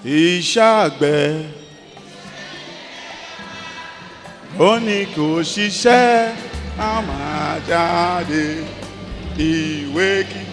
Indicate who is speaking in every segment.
Speaker 1: Iṣẹ́ àgbẹ̀ ó ní kò ṣiṣẹ́ á máa jáde ìwé kí.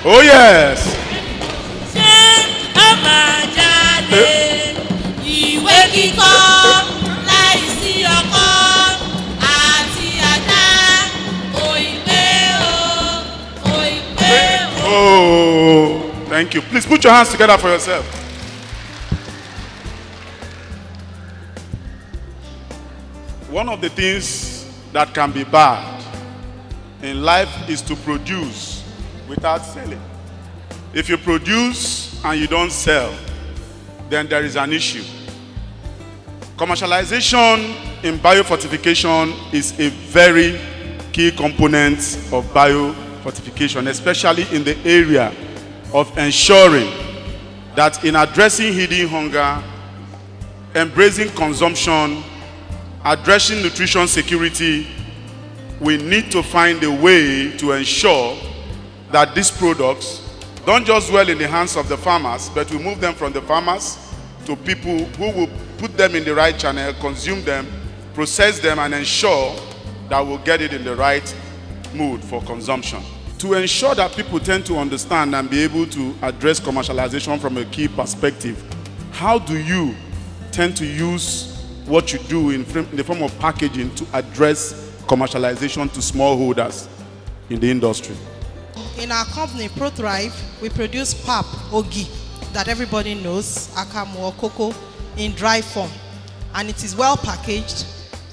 Speaker 1: Oh yes.
Speaker 2: Ìwé kíkọ́ láìsí ọkọ́ àti àdá òìpé o.
Speaker 1: Oh, thank you. Please put your hands together for yourself. One of the things that can be bad in life is to produce without selling. If you produce and you don't sell, then there is an issue. Commercialization in biofortification is a very key component of biofortification, especially in the area of ensuring that in addressing hidden hunger, embracing consumption, addressing nutrition security, we need to find a way to ensure that these products don't just dwell in the hands of the farmers, but we move them from the farmers to people who will put them in the right channel, consume them, process them, and ensure that we'll get it in the right mood for consumption. To ensure that people tend to understand and be able to address commercialization from a key perspective, how do you tend to use what you do in the form of packaging to address commercialization to smallholders in the industry?
Speaker 3: In our company, ProThrive, we produce pap, ogi, that everybody knows, akamu or cocoa, in dry form. And it is well packaged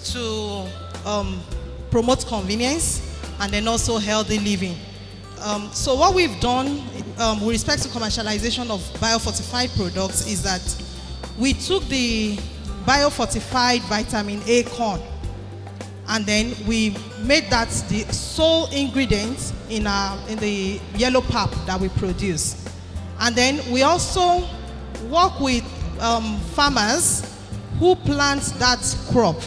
Speaker 3: to promote convenience and then also healthy living. So what we've done with respect to commercialization of biofortified products is that we took the biofortified vitamin A corn and then we made that the sole ingredient in the yellow pap that we produce. And then we also work with farmers who plant that crop.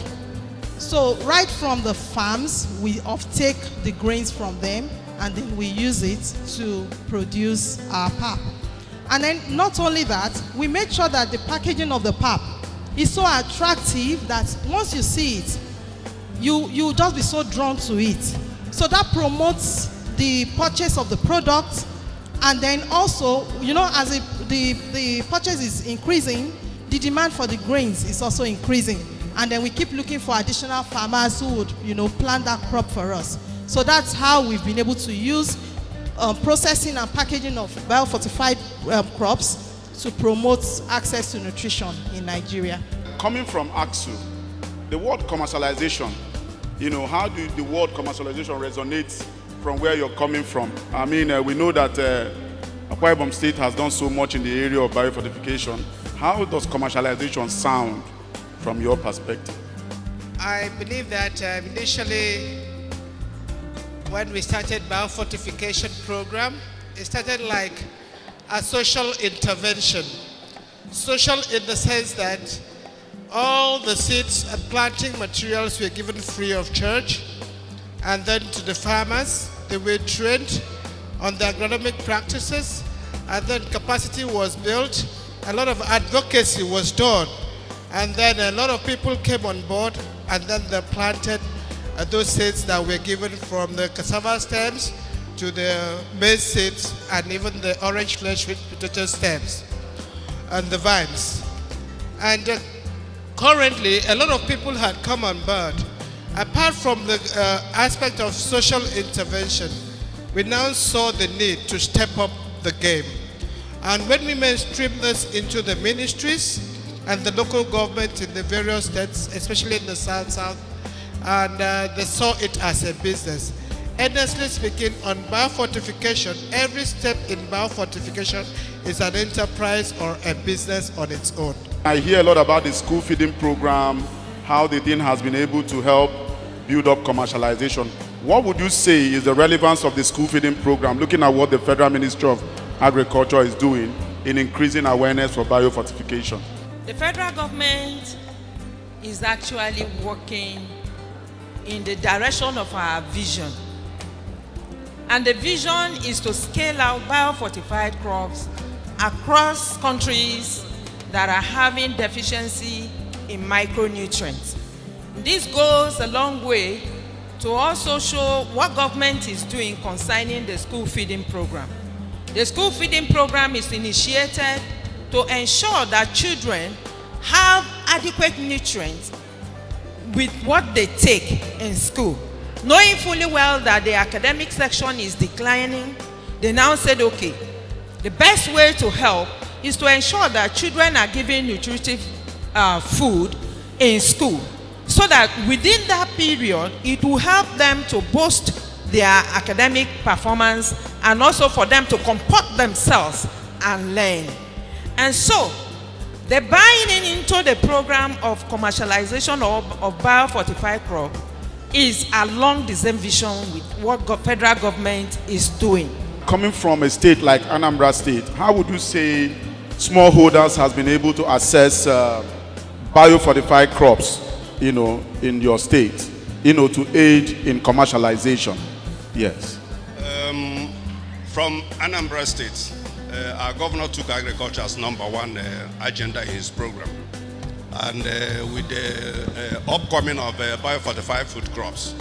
Speaker 3: So right from the farms, we offtake the grains from them and then we use it to produce our pap. And then not only that, we made sure that the packaging of the pap is so attractive that once you see it, you just be so drawn to it. So that promotes the purchase of the product, and then also, you know, as the purchase is increasing, the demand for the grains is also increasing. And then we keep looking for additional farmers who would, you know, plant that crop for us. So that's how we've been able to use processing and packaging of biofortified crops to promote access to nutrition in Nigeria.
Speaker 1: Coming from AXU, the word commercialization, you know, how do the word commercialization resonate from where you're coming from? I mean, we know that Akwa Ibom State has done so much in the area of biofortification. How does commercialization sound from your perspective?
Speaker 4: I believe that initially, when we started biofortification program, it started like a social intervention. Social in the sense that all the seeds and planting materials were given free of charge, and then to the farmers, they were trained on the agronomic practices, and then capacity was built, a lot of advocacy was done, and then a lot of people came on board, and then they planted those seeds that were given from the cassava stems to the maize seeds and even the orange flesh with potato stems and the vines. And currently, a lot of people had come on board. Apart from the aspect of social intervention, we now saw the need to step up the game. And when we mainstream this into the ministries and the local government in the various states, especially in the South, and they saw it as a business. Honestly speaking, on biofortification, every step in biofortification is an enterprise or a business on its own.
Speaker 1: I hear a lot about the school feeding program, how the thing has been able to help build up commercialization. What would you say is the relevance of the school feeding program, looking at what the Federal Ministry of Agriculture is doing in increasing awareness for biofortification?
Speaker 2: The federal government
Speaker 5: is actually working in the direction of our vision. And the vision is to scale out biofortified crops across countries that are having deficiency in micronutrients. This goes a long way to also show what government is doing concerning the school feeding program. The school feeding program is initiated to ensure that children have adequate nutrients with what they take in school. Knowing fully well that the academic section is declining, they now said, okay, the best way to help is to ensure that children are given nutritive food in school, so that within that period, it will help them to boost their academic performance and also for them to comport themselves and learn. And so, the buying into the program of commercialization of biofortified crop is along the same vision with what federal government is doing.
Speaker 1: Coming from a state like Anambra State, how would you say smallholders has been able to access biofortified crops, in your state, to aid in commercialization? Yes.
Speaker 6: From Anambra State, our governor took agriculture as #1 agenda in his program. And with the upcoming of biofortified food crops,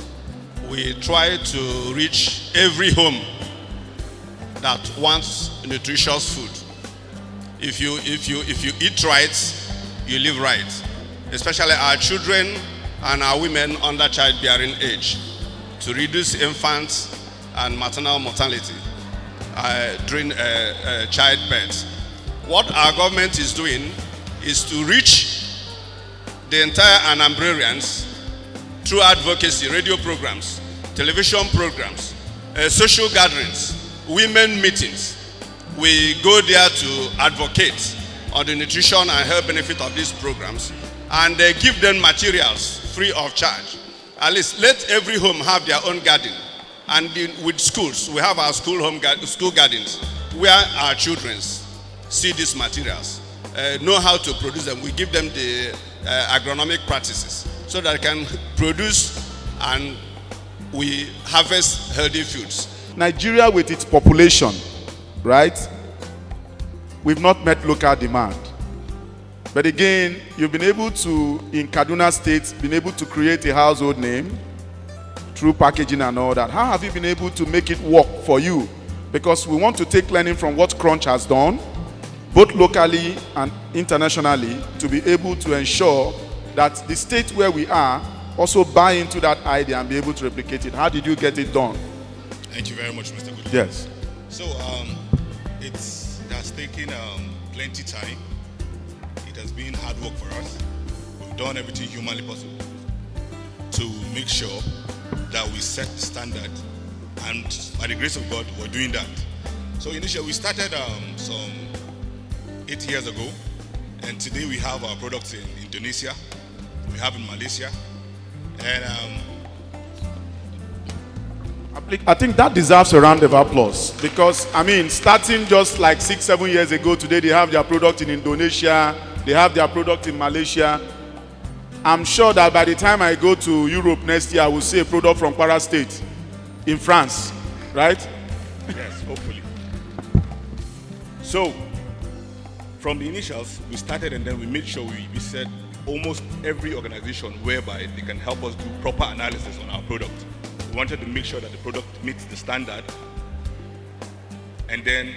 Speaker 6: we try to reach every home that wants nutritious food. If you eat right, you live right. Especially our children and our women under childbearing age, to reduce infant and maternal mortality during childbirth. What our government is doing is to reach the entire Anambrarians through advocacy, radio programs, television programs, social gatherings, women meetings. We go there to advocate on the nutrition and health benefit of these programs, and give them materials free of charge. At least let every home have their own garden. And with schools, we have our school gardens where our children see these materials, know how to produce them. We give them the agronomic practices so that they can produce and we harvest healthy foods.
Speaker 1: Nigeria, with its population, right? We've not met local demand. But again, you've been able to, in Kaduna State, been able to create a household name through packaging and all that. How have you been able to make it work for you? Because we want to take learning from what Crunch has done, both locally and internationally, to be able to ensure that the state where we are also buy into that idea and be able to replicate it. How did you get it done?
Speaker 7: Thank you very much, Mr. Good.
Speaker 1: Yes.
Speaker 7: So it has taken plenty time. It has been hard work for us. We've done everything humanly possible to make sure that we set the standard, and by the grace of God, we're doing that. So initially, we started some 8 years ago, and today we have our products in Indonesia, we have in Malaysia, and
Speaker 1: I think that deserves a round of applause, because starting just like 6-7 years ago, today they have their product in Indonesia, they have their product in Malaysia. I'm sure that by the time I go to Europe next year, I will see a product from Kwara State in France, right?
Speaker 7: yes, hopefully. So from the initials, we started and then we made sure we visited almost every organization whereby they can help us do proper analysis on our product. We wanted to make sure that the product meets the standard, and then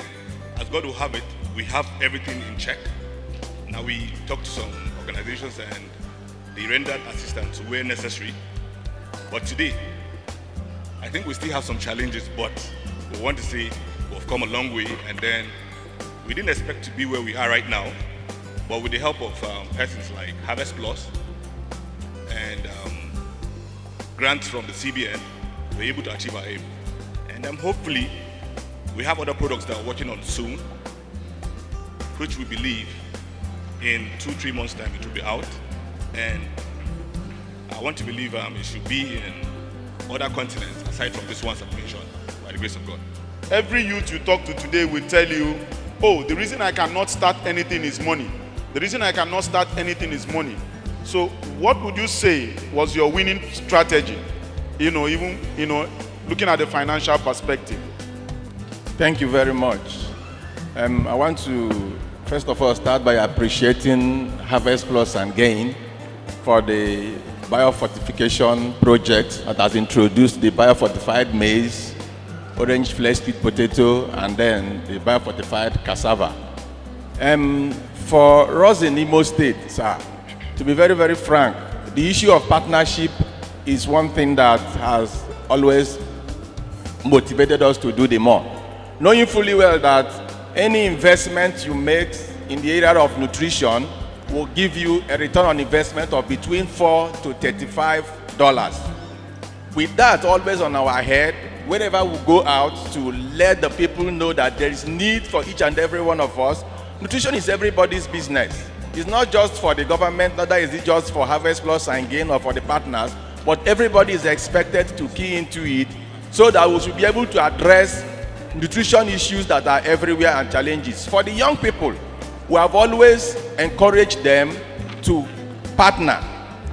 Speaker 7: as God will have it, we have everything in check. Now we talked to some organizations and they rendered assistance where necessary. But today, I think we still have some challenges, but we want to say we've come a long way, and then we didn't expect to be where we are right now, but with the help of persons like HarvestPlus and grants from the CBN, we're able to achieve our aim. And hopefully, we have other products that we're working on soon, which we believe in 2-3 months' time it will be out. And I want to believe it should be in other continents aside from this ones I've mentioned, by the grace of God.
Speaker 1: Every youth you talk to today will tell you, oh, the reason I cannot start anything is money. The reason I cannot start anything is money. So what would you say was your winning strategy? Even looking at the financial perspective.
Speaker 8: Thank you very much. I want to first of all start by appreciating HarvestPlus and Gain for the biofortification project that has introduced the biofortified maize, orange flesh sweet potato, and then the biofortified cassava. For us in Imo State, sir, to be very, very frank, the issue of partnership is one thing that has always motivated us to do the more. Knowing fully well that any investment you make in the area of nutrition will give you a return on investment of between $4 to $35. With that always on our head, wherever we go out to let the people know that there is need for each and every one of us, nutrition is everybody's business. It's not just for the government, neither is it just for HarvestPlus and Gain or for the partners, but everybody is expected to key into it so that we should be able to address nutrition issues that are everywhere and challenges. For the young people, we have always encouraged them to partner.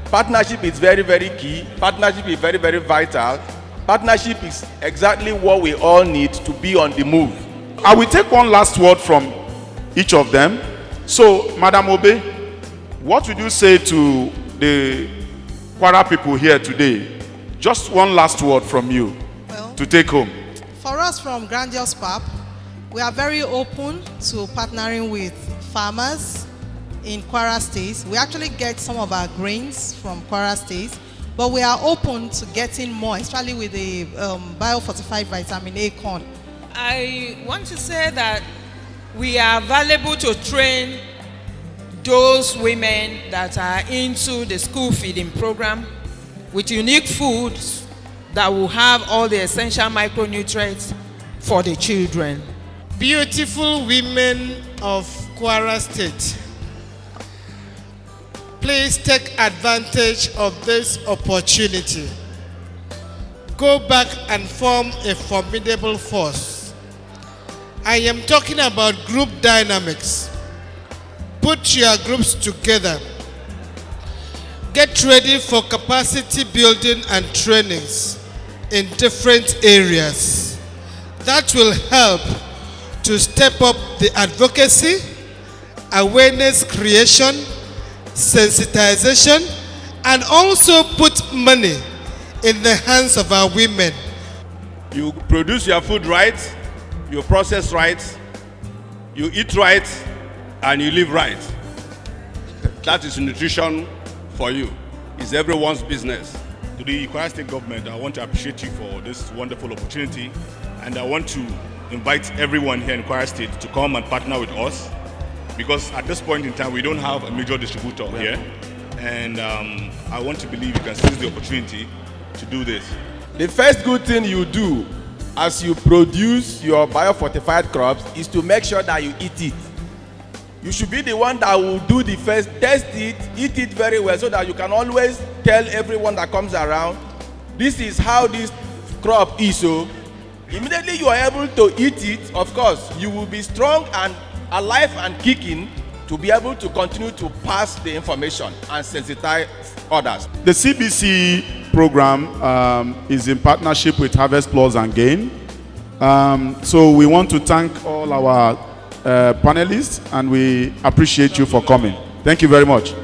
Speaker 8: Partnership is very, very key. Partnership is very, very vital. Partnership is exactly what we all need to be on the move.
Speaker 1: I will take one last word from each of them. So, Madam Obe, what would you say to the Kwara people here today? Just one last word from you to take home.
Speaker 3: For us from Grandiose Pap, we are very open to partnering with farmers in Kwara State. We actually get some of our grains from Kwara State, but we are open to getting more, especially with the biofortified vitamin A corn.
Speaker 5: I want to say that we are available to train those women that are into the school feeding program with unique foods that will have all the essential micronutrients for the children.
Speaker 4: Beautiful women of Kwara State, please take advantage of this opportunity. Go back and form a formidable force. I am talking about group dynamics. Put your groups together. Get ready for capacity building and trainings in different areas. That will help to step up the advocacy, awareness creation, sensitization, and also put money in the hands of our women.
Speaker 6: You produce your food right, you process right, you eat right, and you live right. That is nutrition for you. It's everyone's business.
Speaker 7: To the Kwara State government, I want to appreciate you for this wonderful opportunity, and I want to invite everyone here in Kwara State to come and partner with us, because at this point in time we don't have a major distributor here, and I want to believe you can seize the opportunity to do this.
Speaker 8: The first good thing you do as you produce your biofortified crops is to make sure that you eat it. You should be the one that will do the first, test it, eat it very well, so that you can always tell everyone that comes around, this is how this crop is. So immediately you are able to eat it, of course, you will be strong and alive and kicking to be able to continue to pass the information and sensitize others.
Speaker 1: The CBC program is in partnership with HarvestPlus and Gain. So we want to thank all our panelists, and we appreciate you for coming. Thank you very much.